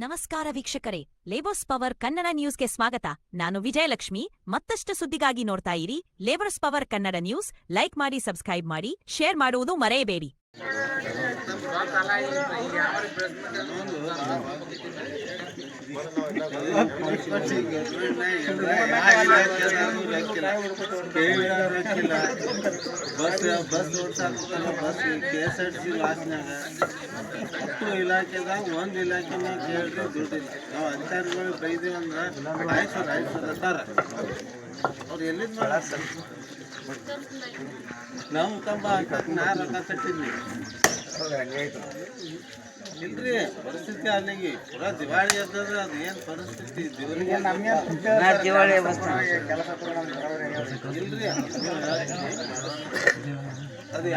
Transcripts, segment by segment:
ನಮಸ್ಕಾರ ವೀಕ್ಷಕರೇ, labours power Kannada ನ್ಯೂಸ್ಗೆ ಸ್ವಾಗತ. ನಾನು ವಿಜಯಲಕ್ಷ್ಮಿ. ಮತ್ತಷ್ಟು ಸುದ್ದಿಗಾಗಿ ನೋಡ್ತಾ ಇರಿ labours power Kannada news. Like ಮಾಡಿ, ಸಬ್ಸ್ಕ್ರೈಬ್ ಮಾಡಿ, ಶೇರ್ ಮಾಡುವುದು ಮರೆಯಬೇಡಿ. ಬಸ್ ಓಡ್ಸಾಕತ್ತಲ್ಲ, ಬಸ್ KSRTC ಲಾಸ್ನ್ಯಾಗ ಹತ್ತು ಇಲಾಖೆದಾಗ ಒಂದು ಇಲಾಖೆನ ಕೇಳ್ರಿ ದುಡ್ಡಿಲ್ಲ. ನಾವು ಅಧಿಕಾರಿಗಳು ಬೈದೀವಿ ಅಂದ್ರೆ ಆಯ್ಸರ್ ಅತ್ತಾರ. ಅವ್ರು ಎಲ್ಲಿಂದ ಮಾಡ ನಾವು ಕಂಬ ಹಾಕಕ್ಕೆ ನಾ ರೊಕ್ಕ ಕಟ್ಟಿದ್ವಿ ಇಲ್ರಿ. ಪರಿಸ್ಥಿತಿ ಅಲ್ಲಿಗೆ ಪೂರಾ ದಿವಾಳಿ ಎದ್ದದ. ಅದು ಏನು ಪರಿಸ್ಥಿತಿ ದೇವರಿಗೆ ಇಲ್ರಿ. ಅದು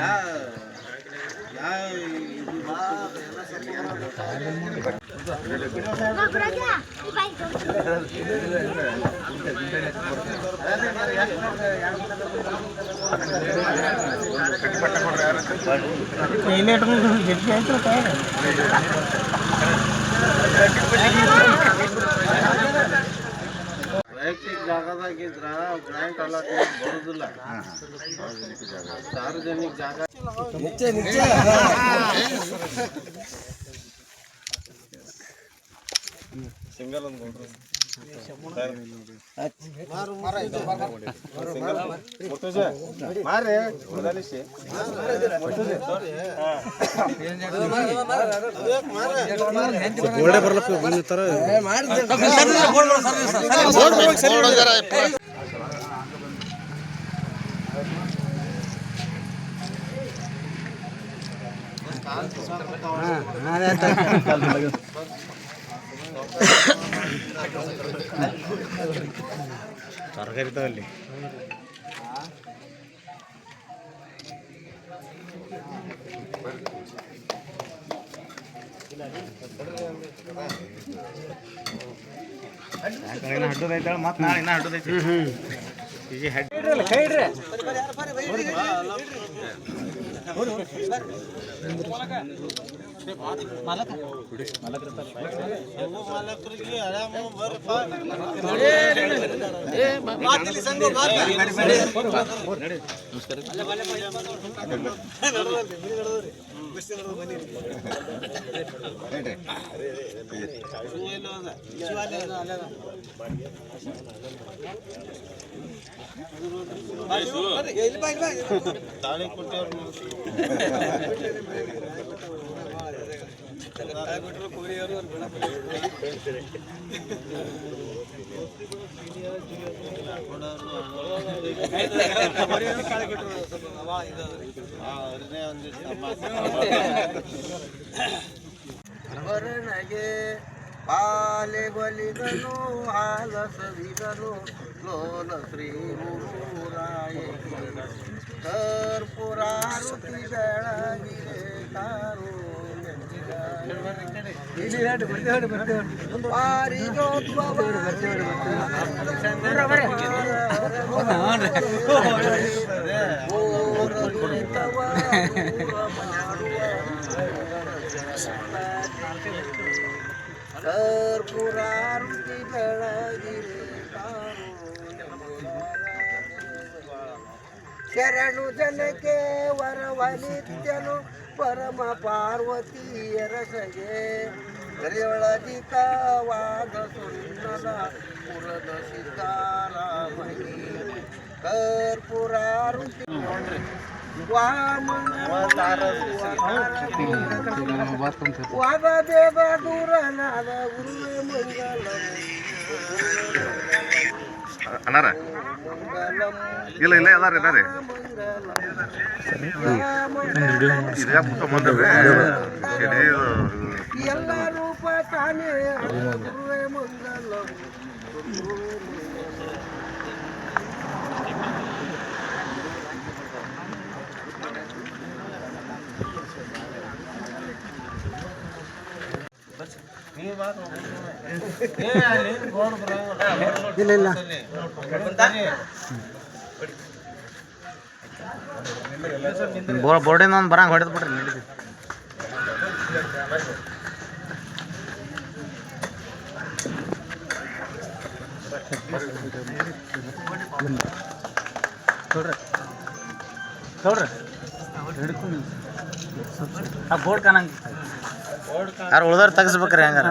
ವೈಯಕ್ತಿಕ ಜಾಗದಾಗಿದ್ರ ಗ್ರ್ಯಾಂಟ್ ಅಲಾಟ್ಮೆಂಟ್ ಬರೋದಿಲ್ಲ. ಸಾರ್ವಜನಿಕ ಜಾಗ ಸಿಂಗಲ್ ಒಂದು ತರಕಾರಿ ಹಡ್ಡದೈತ ಮತ್ತೆ ನಾಳೆ ಇನ್ನ ಹಡ್ಡದೈತಿ. ತಾಳಿ ಕೊಟ್ಟವ್ರು ವರನಗೆ ಪಾಲೆ ಬಲಿಗನು ಆಲಸವಿಗನು ಲೋಲ ಶ್ರೀ ಗುರುರಾಯ ಕರ್ಪುರಾರುತಿ ಬೆಳಗಿರೆ ಕಾರು ಕರ್ಪುರಾರುತಿ ಬೆಳಗಿರೆ ಶರಣು ಜನಕ್ಕೆ ವರವನಿತ್ಯನು ಪರಮ ಪಾರ್ವತಿಯರ ಸಗೆ ಗರಿಯೊಳಧಿಕವಾದ ಸುನ್ನಲ ಪುರದ ಸಿದ್ದಾರಾಮಯ್ಯ ಕರ್ಪುರಾರುತಿ ವಾದ ದೇವ ದೂರನಾದ ಗುರುವೇ ಮಂಗಲ ಅನಾರ ಇಲ್ಲ ಇಲ್ಲ ಅದಾರ ಇದಾರೆ ಎಲ್ಲ ರೂಪ ತಾನೇ ಗುರುವೇ ಮಂಗಲ ಇಲ್ಲ ಬೋರ್ಡಿನ ಒಂದು ಬರಂಗ ಹೊಡೆದ್ ಬಿಡ್ರಿ ನಡೀತಿ. ಬೋರ್ಡ್ ಕಾಣಂಗ ಯಾರು ಉಳ್ದವ್ರು ತೆಗಿಸ್ಬೇಕ್ರಿ ಹಂಗಾರ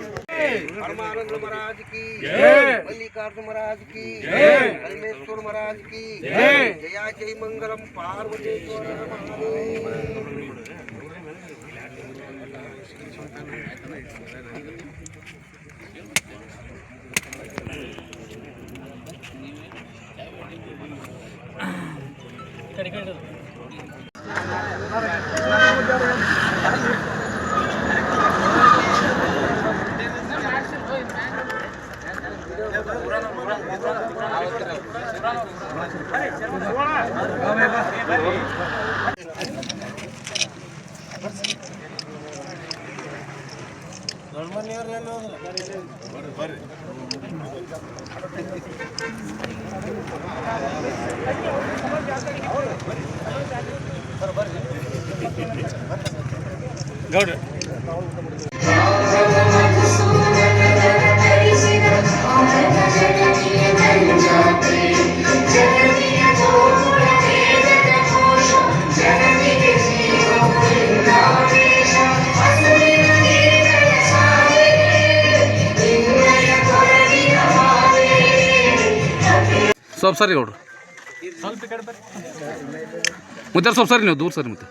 परमानंद महाराज की जय, मल्लिकार्जुन महाराज की जय, कल्मेश्वर महाराज की जय, जया जय मंगलम पार्वतीश्वर महादेव। ಸ್ವಲ್ಪ ಸರಿ ನೋಡ್ರಿ ಮುದ್ದೆ ಸ್ವಲ್ಪ ಸರಿ ನೀವು ದೂರ ಸರಿ ಮತ್ತೆ